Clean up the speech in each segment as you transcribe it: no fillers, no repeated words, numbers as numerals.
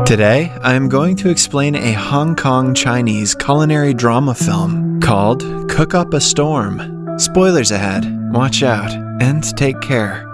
Today, I am going to explain a Hong Kong Chinese culinary drama film called Cook Up a Storm. Spoilers ahead, watch out, and take care.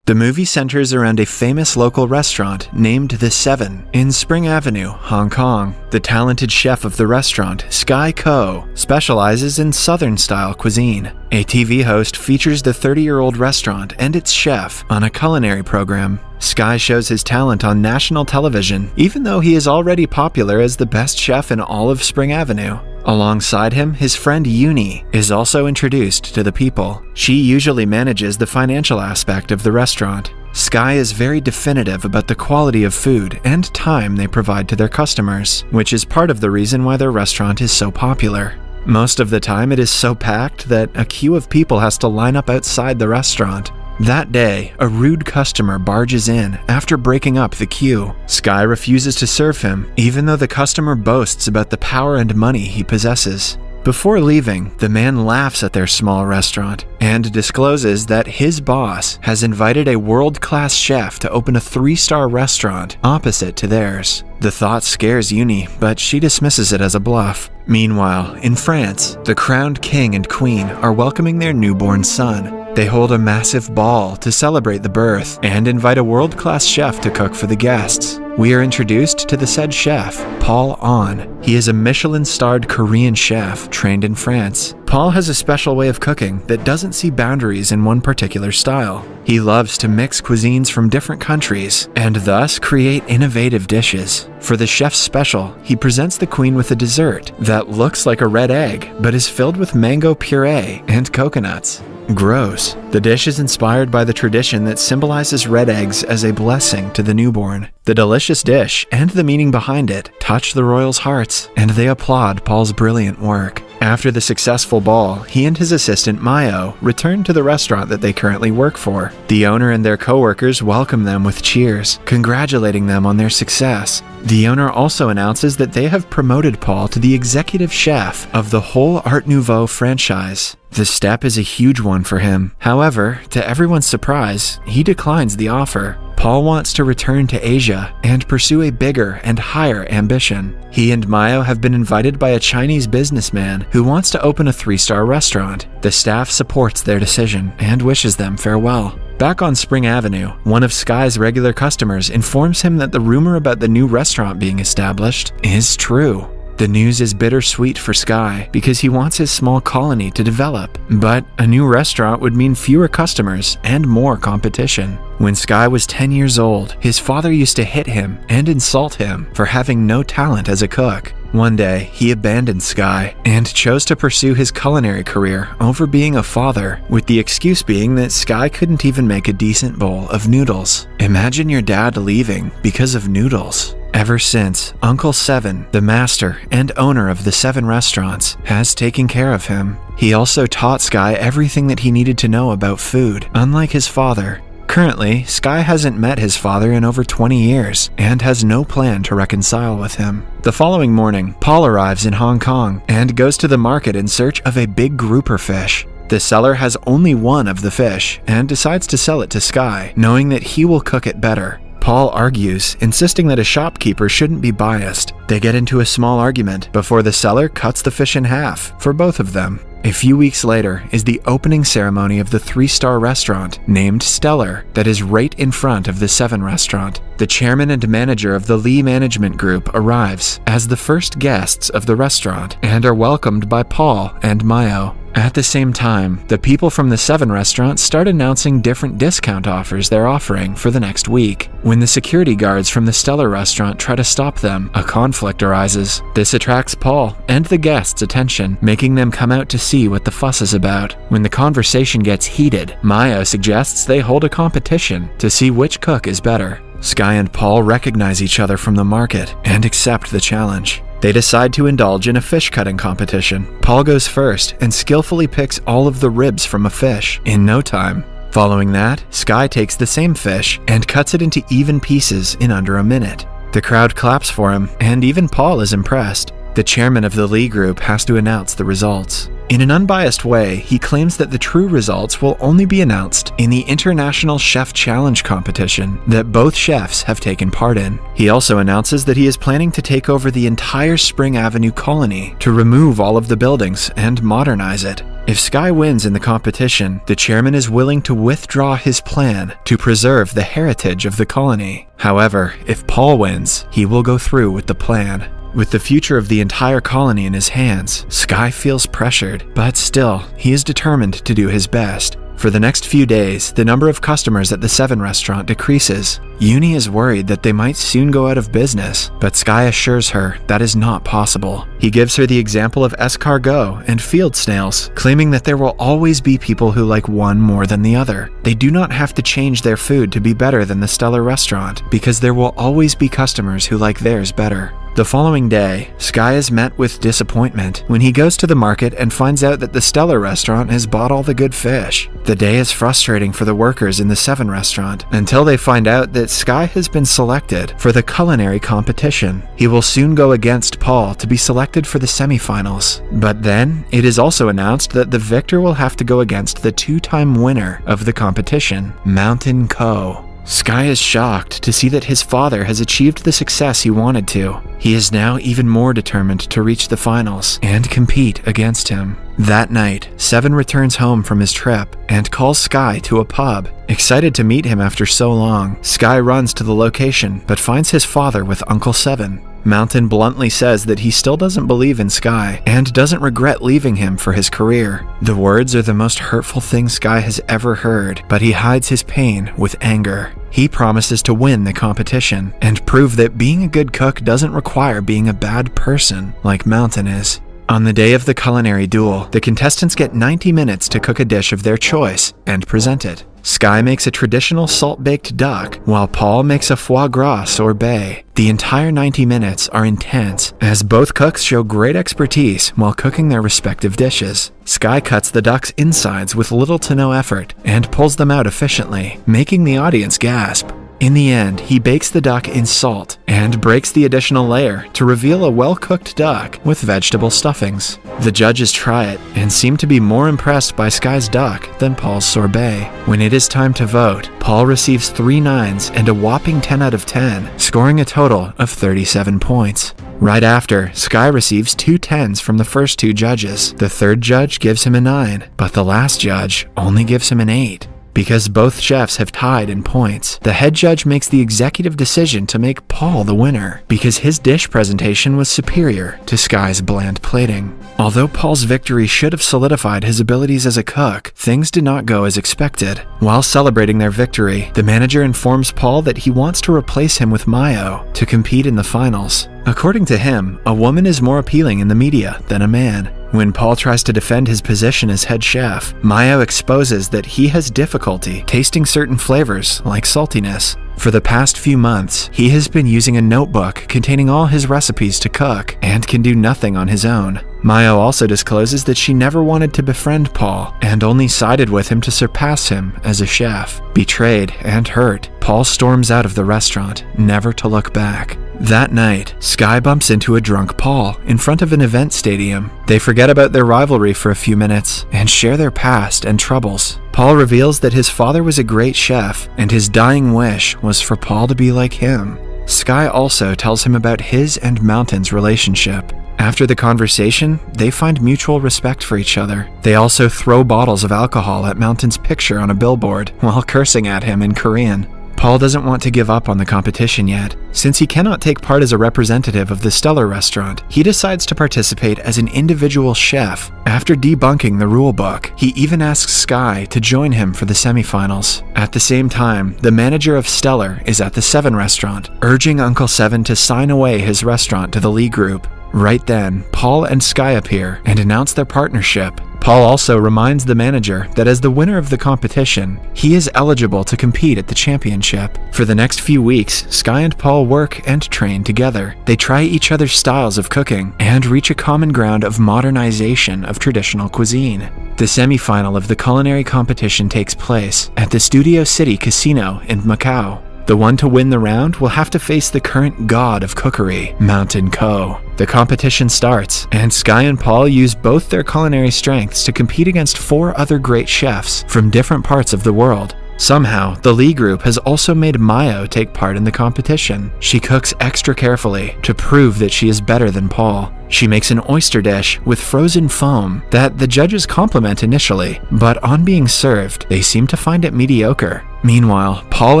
The movie centers around a famous local restaurant named The Seven in Spring Avenue, Hong Kong. The talented chef of the restaurant, Sky Ko, specializes in Southern-style cuisine. A TV host features the 30-year-old restaurant and its chef on a culinary program. Sky shows his talent on national television, even though he is already popular as the best chef in all of Spring Avenue. Alongside him, his friend Uni is also introduced to the people. She usually manages the financial aspect of the restaurant. Sky is very definitive about the quality of food and time they provide to their customers, which is part of the reason why their restaurant is so popular. Most of the time, it is so packed that a queue of people has to line up outside the restaurant. That day, a rude customer barges in after breaking up the queue. Sky refuses to serve him, even though the customer boasts about the power and money he possesses. Before leaving, the man laughs at their small restaurant and discloses that his boss has invited a world-class chef to open a 3-star restaurant opposite to theirs. The thought scares Uni, but she dismisses it as a bluff. Meanwhile, in France, the crowned king and queen are welcoming their newborn son. They hold a massive ball to celebrate the birth and invite a world-class chef to cook for the guests. We are introduced to the said chef, Paul An. He is a Michelin-starred Korean chef trained in France. Paul has a special way of cooking that doesn't see boundaries in one particular style. He loves to mix cuisines from different countries and thus create innovative dishes. For the chef's special, he presents the queen with a dessert that looks like a red egg but is filled with mango puree and coconuts. Gross. The dish is inspired by the tradition that symbolizes red eggs as a blessing to the newborn. The delicious dish and the meaning behind it touch the royals' hearts, and they applaud Paul's brilliant work. After the successful ball, he and his assistant Mayo return to the restaurant that they currently work for. The owner and their co-workers welcome them with cheers, congratulating them on their success. The owner also announces that they have promoted Paul to the executive chef of the whole Art Nouveau franchise. The step is a huge one for him. However, to everyone's surprise, he declines the offer. Paul wants to return to Asia and pursue a bigger and higher ambition. He and Mayo have been invited by a Chinese businessman who wants to open a 3-star restaurant. The staff supports their decision and wishes them farewell. Back on Spring Avenue, one of Sky's regular customers informs him that the rumor about the new restaurant being established is true. The news is bittersweet for Sky because he wants his small colony to develop, but a new restaurant would mean fewer customers and more competition. When Sky was 10 years old, his father used to hit him and insult him for having no talent as a cook. One day, he abandoned Sky and chose to pursue his culinary career over being a father, with the excuse being that Sky couldn't even make a decent bowl of noodles. Imagine your dad leaving because of noodles. Ever since, Uncle Seven, the master and owner of the 7 restaurants, has taken care of him. He also taught Sky everything that he needed to know about food, unlike his father. Currently, Sky hasn't met his father in over 20 years and has no plan to reconcile with him. The following morning, Paul arrives in Hong Kong and goes to the market in search of a big grouper fish. The seller has only one of the fish and decides to sell it to Sky, knowing that he will cook it better. Paul argues, insisting that a shopkeeper shouldn't be biased. They get into a small argument before the seller cuts the fish in half for both of them. A few weeks later is the opening ceremony of the 3-star restaurant named Stellar that is right in front of the 7 restaurant. The chairman and manager of the Lee Management Group arrives as the first guests of the restaurant and are welcomed by Paul and Mayo. At the same time, the people from the 7 restaurants start announcing different discount offers they're offering for the next week. When the security guards from the Stellar restaurant try to stop them, a conflict arises. This attracts Paul and the guests' attention, making them come out to see what the fuss is about. When the conversation gets heated, Mayo suggests they hold a competition to see which cook is better. Sky and Paul recognize each other from the market and accept the challenge. They decide to indulge in a fish cutting competition. Paul goes first and skillfully picks all of the ribs from a fish in no time. Following that, Sky takes the same fish and cuts it into even pieces in under a minute. The crowd claps for him, and even Paul is impressed. The chairman of the Lee Group has to announce the results. In an unbiased way, he claims that the true results will only be announced in the International Chef Challenge competition that both chefs have taken part in. He also announces that he is planning to take over the entire Spring Avenue colony to remove all of the buildings and modernize it. If Sky wins in the competition, the chairman is willing to withdraw his plan to preserve the heritage of the colony. However, if Paul wins, he will go through with the plan. With the future of the entire colony in his hands, Sky feels pressured, but still, he is determined to do his best. For the next few days, the number of customers at the Seven restaurant decreases. Uni is worried that they might soon go out of business, but Sky assures her that is not possible. He gives her the example of escargot and field snails, claiming that there will always be people who like one more than the other. They do not have to change their food to be better than the Stellar restaurant, because there will always be customers who like theirs better. The following day, Sky is met with disappointment when he goes to the market and finds out that the Stellar restaurant has bought all the good fish. The day is frustrating for the workers in the Seven restaurant until they find out that Sky has been selected for the culinary competition. He will soon go against Paul to be selected for the semifinals. But then, it is also announced that the victor will have to go against the two-time winner of the competition, Mountain Co. Sky is shocked to see that his father has achieved the success he wanted to. He is now even more determined to reach the finals and compete against him. That night, Seven returns home from his trip and calls Sky to a pub. Excited to meet him after so long, Sky runs to the location but finds his father with Uncle Seven. Mountain bluntly says that he still doesn't believe in Sky and doesn't regret leaving him for his career. The words are the most hurtful thing Sky has ever heard, but he hides his pain with anger. He promises to win the competition and prove that being a good cook doesn't require being a bad person like Mountain is. On the day of the culinary duel, the contestants get 90 minutes to cook a dish of their choice and present it. Sky makes a traditional salt-baked duck, while Paul makes a foie gras sorbet. The entire 90 minutes are intense, as both cooks show great expertise while cooking their respective dishes. Sky cuts the duck's insides with little to no effort and pulls them out efficiently, making the audience gasp. In the end, he bakes the duck in salt and breaks the additional layer to reveal a well-cooked duck with vegetable stuffings. The judges try it and seem to be more impressed by Sky's duck than Paul's sorbet. When it is time to vote, Paul receives 3 9s and a whopping 10 out of 10, scoring a total of 37 points. Right after, Sky receives 2 10s from the first 2 judges. The third judge gives him a 9, but the last judge only gives him an 8. Because both chefs have tied in points, the head judge makes the executive decision to make Paul the winner, because his dish presentation was superior to Sky's bland plating. Although Paul's victory should have solidified his abilities as a cook, things did not go as expected. While celebrating their victory, the manager informs Paul that he wants to replace him with Mayo to compete in the finals. According to him, a woman is more appealing in the media than a man. When Paul tries to defend his position as head chef, Mayo exposes that he has difficulty tasting certain flavors like saltiness. For the past few months, he has been using a notebook containing all his recipes to cook and can do nothing on his own. Mayo also discloses that she never wanted to befriend Paul and only sided with him to surpass him as a chef. Betrayed and hurt, Paul storms out of the restaurant, never to look back. That night, Sky bumps into a drunk Paul in front of an event stadium. They forget about their rivalry for a few minutes and share their past and troubles. Paul reveals that his father was a great chef and his dying wish was for Paul to be like him. Sky also tells him about his and Mountain's relationship. After the conversation, they find mutual respect for each other. They also throw bottles of alcohol at Mountain's picture on a billboard while cursing at him in Korean. Paul doesn't want to give up on the competition yet. Since he cannot take part as a representative of the Stellar restaurant, he decides to participate as an individual chef. After debunking the rule book, he even asks Sky to join him for the semifinals. At the same time, the manager of Stellar is at the Seven restaurant, urging Uncle Seven to sign away his restaurant to the Lee Group. Right then, Paul and Sky appear and announce their partnership. Paul also reminds the manager that as the winner of the competition, he is eligible to compete at the championship. For the next few weeks, Sky and Paul work and train together. They try each other's styles of cooking and reach a common ground of modernization of traditional cuisine. The semifinal of the culinary competition takes place at the Studio City Casino in Macau. The one to win the round will have to face the current god of cookery, Mountain Co. The competition starts, and Sky and Paul use both their culinary strengths to compete against 4 other great chefs from different parts of the world. Somehow, the Lee group has also made Mayo take part in the competition. She cooks extra carefully to prove that she is better than Paul. She makes an oyster dish with frozen foam that the judges compliment initially, but on being served, they seem to find it mediocre. Meanwhile, Paul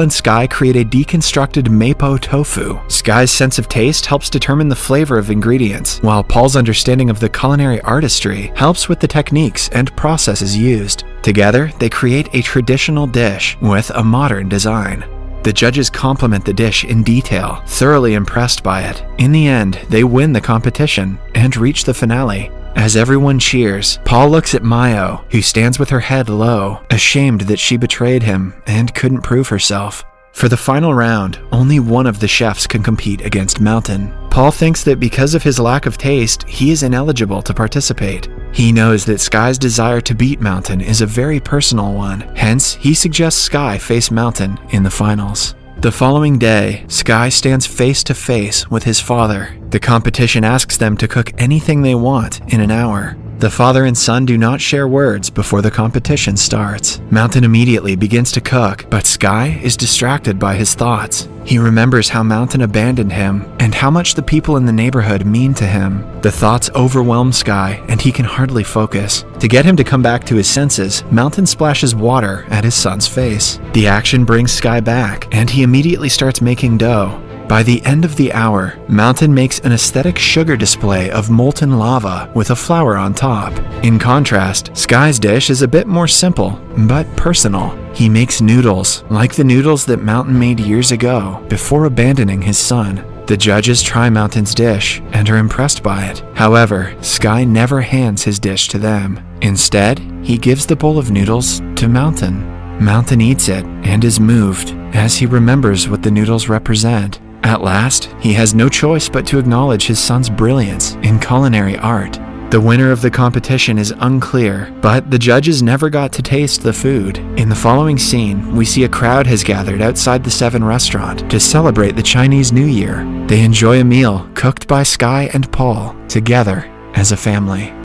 and Sky create a deconstructed mapo tofu. Sky's sense of taste helps determine the flavor of ingredients, while Paul's understanding of the culinary artistry helps with the techniques and processes used. Together, they create a traditional dish with a modern design. The judges compliment the dish in detail, thoroughly impressed by it. In the end, they win the competition and reach the finale. As everyone cheers, Paul looks at Mayo, who stands with her head low, ashamed that she betrayed him and couldn't prove herself. For the final round, only one of the chefs can compete against Mountain. Paul thinks that because of his lack of taste, he is ineligible to participate. He knows that Sky's desire to beat Mountain is a very personal one, hence he suggests Sky face Mountain in the finals. The following day, Sky stands face to face with his father. The competition asks them to cook anything they want in an hour. The father and son do not share words before the competition starts. Mountain immediately begins to cook, but Sky is distracted by his thoughts. He remembers how Mountain abandoned him and how much the people in the neighborhood mean to him. The thoughts overwhelm Sky and he can hardly focus. To get him to come back to his senses, Mountain splashes water at his son's face. The action brings Sky back and he immediately starts making dough. By the end of the hour, Mountain makes an aesthetic sugar display of molten lava with a flower on top. In contrast, Sky's dish is a bit more simple, but personal. He makes noodles, like the noodles that Mountain made years ago, before abandoning his son. The judges try Mountain's dish and are impressed by it. However, Sky never hands his dish to them. Instead, he gives the bowl of noodles to Mountain. Mountain eats it and is moved as he remembers what the noodles represent. At last, he has no choice but to acknowledge his son's brilliance in culinary art. The winner of the competition is unclear, but the judges never got to taste the food. In the following scene, we see a crowd has gathered outside the 7 restaurant to celebrate the Chinese New Year. They enjoy a meal cooked by Sky and Paul together as a family.